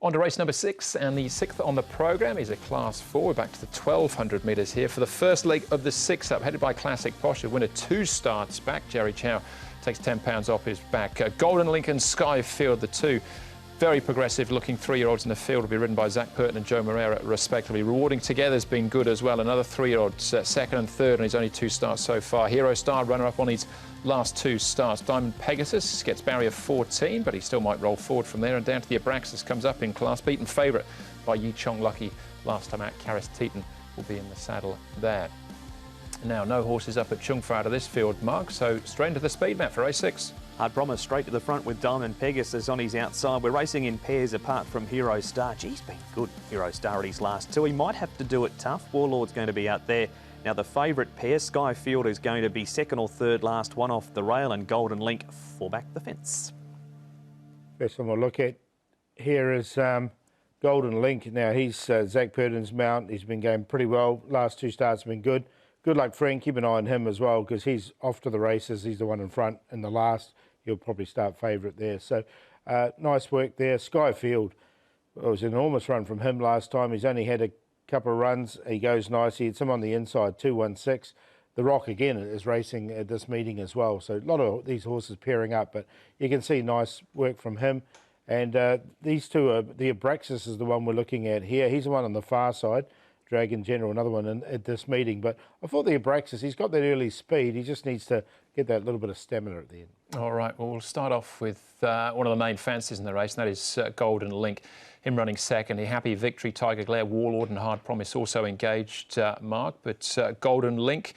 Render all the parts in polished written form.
On to race number 6, and the 6th on the programme is a Class 4. We're back to the 1,200 metres here for the first leg of the 6-up, headed by Classic Posh. The winner 2 starts back. Jerry Chow takes £10 off his back. Golden Lincoln, Skyfield, the two very progressive looking 3-year-olds in the field will be ridden by Zach Purton and Joe Moreira respectively. Rewarding Together's been good as well. Another 3-year-old second and third, and he's only 2 starts so far. Hero Star runner up on his last 2 starts. Diamond Pegasus gets barrier 14, but he still might roll forward from there. And down to the Abraxas comes up in class, beaten favourite by Yi Chong Lucky last time out. Karis Teton will be in the saddle there. Now, no horses up at Chung Fa out of this field, Mark, so straight into the speed map for race 6. Hard Promise straight to the front with Diamond Pegasus on his outside. We're racing in pairs apart from Hero Star. Geez, been good, Hero Star, at his last 2. He might have to do it tough. Warlord's going to be out there. Now, the favourite pair, Skyfield, is going to be second or third last, one off the rail, and Golden Link full back the fence. First one we'll look at here is Golden Link. Now, he's Zach Purton's mount. He's been going pretty well. Last 2 starts have been good. Good luck, Frank. Keep an eye on him as well, because he's off to the races. He's the one in front in the last. He'll probably start favourite there. So, nice work there. Skyfield, it was an enormous run from him last time. He's only had a couple of runs. He goes nice. He had some on the inside, 2-1-6. The Rock, again, is racing at this meeting as well. So, a lot of these horses pairing up, but you can see nice work from him. And these two, are the Abraxas is the one we're looking at here. He's the one on the far side. Dragon General, another one at this meeting. But I thought the Abraxas, he's got that early speed. He just needs to get that little bit of stamina at the end. All right, well, we'll start off with one of the main fancies in the race, and that is Golden Link. Him running second. A Happy Victory, Tiger Glare, Warlord and Hard Promise also engaged, Mark. But Golden Link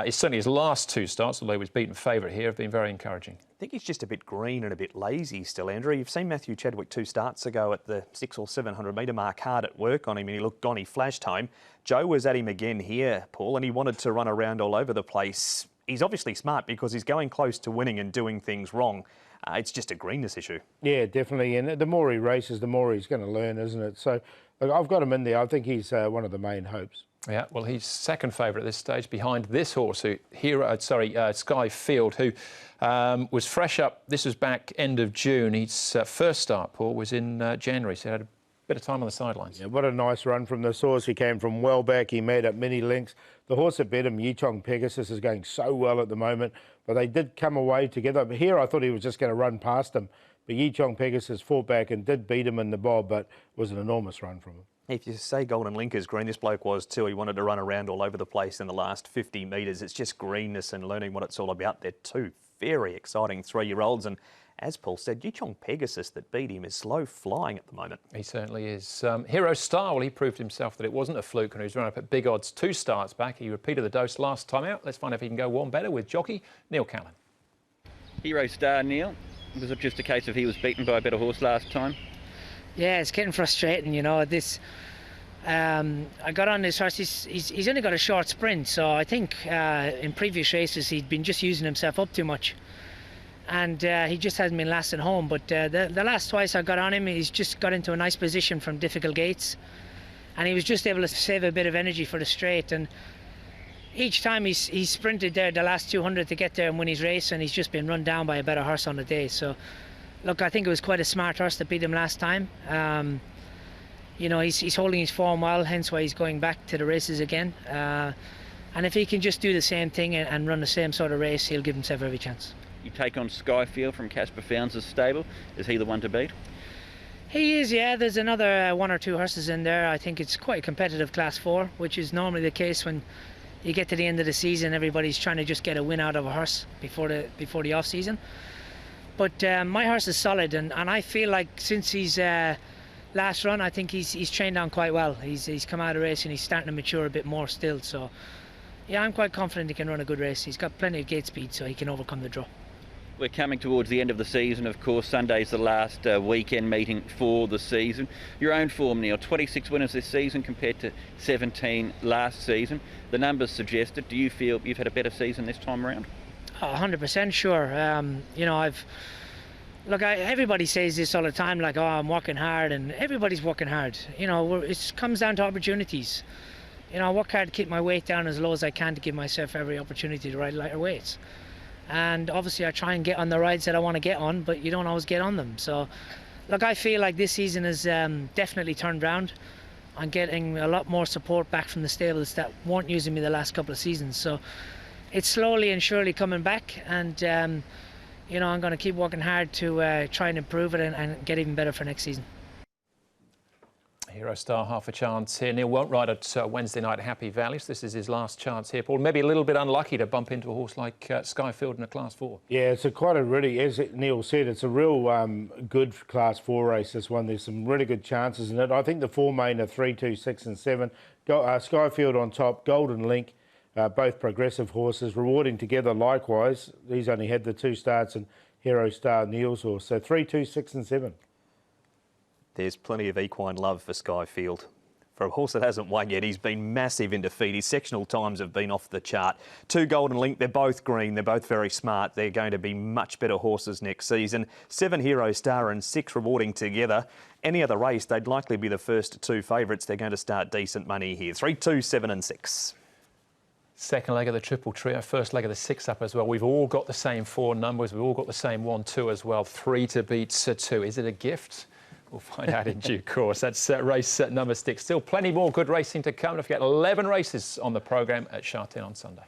is certainly his last 2 starts, although he was beaten favourite here, have been very encouraging. I think he's just a bit green and a bit lazy still, Andrew. You've seen Matthew Chadwick 2 starts ago at the 600 or 700 metre mark, hard at work on him, and he looked gone. He flashed home. Joe was at him again here, Paul, and he wanted to run around all over the place. He's obviously smart because he's going close to winning and doing things wrong. It's just a greenness issue. Yeah, definitely. And the more he races, the more he's going to learn, isn't it? So look, I've got him in there. I think he's one of the main hopes. Yeah, well, he's second favourite at this stage behind this horse, Skyfield, who was fresh up. This was back end of June. His first start, Paul, was in January, so he had a bit of time on the sidelines. Yeah, what a nice run from this horse. He came from well back. He made up many lengths. The horse that beat him, Yi Chong Pegasus, is going so well at the moment, but they did come away together. But here I thought he was just going to run past him, but Yi Chong Pegasus fought back and did beat him in the bob, but it was an enormous run from him. If you say Golden Link is green, this bloke was too. He wanted to run around all over the place in the last 50 metres. It's just greenness and learning what it's all about. They're 2 very exciting 3-year-olds. And as Paul said, Yi Chong Pegasus that beat him is slow flying at the moment. He certainly is. Hero Star, well, he proved himself that it wasn't a fluke, and he was run up at big odds 2 starts back. He repeated the dose last time out. Let's find out if he can go one better with jockey Neil Callan. Hero Star, Neil. Was it just a case of he was beaten by a better horse last time? Yeah, it's getting frustrating, you know. I got on this horse. He's only got a short sprint, so I think in previous races he'd been just using himself up too much, and he just hasn't been lasting home. But the last twice I got on him, he's just got into a nice position from difficult gates, and he was just able to save a bit of energy for the straight. And each time he's sprinted there the last 200 to get there and win his race, and he's just been run down by a better horse on the day. So look, I think it was quite a smart horse that beat him last time. You know, he's holding his form well, hence why he's going back to the races again. And if he can just do the same thing and run the same sort of race, he'll give himself every chance. You take on Skyfield from Casper Founds' stable. Is he the one to beat? He is, yeah. There's another 1 or 2 horses in there. I think it's quite a competitive Class 4, which is normally the case when you get to the end of the season. Everybody's trying to just get a win out of a horse before the off season. But my horse is solid, and I feel like since he's last run, I think he's trained on quite well. He's come out of race and he's starting to mature a bit more still. So yeah, I'm quite confident he can run a good race. He's got plenty of gate speed, so he can overcome the draw. We're coming towards the end of the season, of course. Sunday's the last weekend meeting for the season. Your own form, Neil, 26 winners this season compared to 17 last season. The numbers suggest it. Do you feel you've had a better season this time around? 100% sure. You know, look, everybody says this all the time, like, oh, I'm working hard, and everybody's working hard. You know, it comes down to opportunities. You know, I work hard to keep my weight down as low as I can to give myself every opportunity to ride lighter weights. And obviously I try and get on the rides that I want to get on, but you don't always get on them. So look, I feel like this season has definitely turned round. I'm getting a lot more support back from the stables that weren't using me the last couple of seasons. So it's slowly and surely coming back, and you know, I'm going to keep working hard to try and improve it and get even better for next season. Hero Star, half a chance here. Neil won't ride at Wednesday night at Happy Valley, so this is his last chance here, Paul. Maybe a little bit unlucky to bump into a horse like Skyfield in a Class 4. Yeah, it's quite a really, as Neil said, it's a real good Class 4 race, this one. There's some really good chances in it. I think the 4 main are 3, 2, 6 and 7. Skyfield on top, Golden Link, both progressive horses, rewarding together likewise. He's only had the 2 starts, and Hero Star, Neil's horse. So 3, 2, 6 and 7. There's plenty of equine love for Skyfield. For a horse that hasn't won yet, he's been massive in defeat. His sectional times have been off the chart. 2 Golden Link, they're both green, they're both very smart. They're going to be much better horses next season. 7 Hero Star and 6 rewarding together. Any other race, they'd likely be the first 2 favourites. They're going to start decent money here. 3, 2, 7 and 6. Second leg of the triple trio, first leg of the 6-up as well. We've all got the same 4 numbers. We've all got the same 1, 2 as well. 3 to beat 2. Is it a gift? We'll find out in due course. That's race number 6. Still plenty more good racing to come. Don't forget, 11 races on the programme at Sha Tin on Sunday.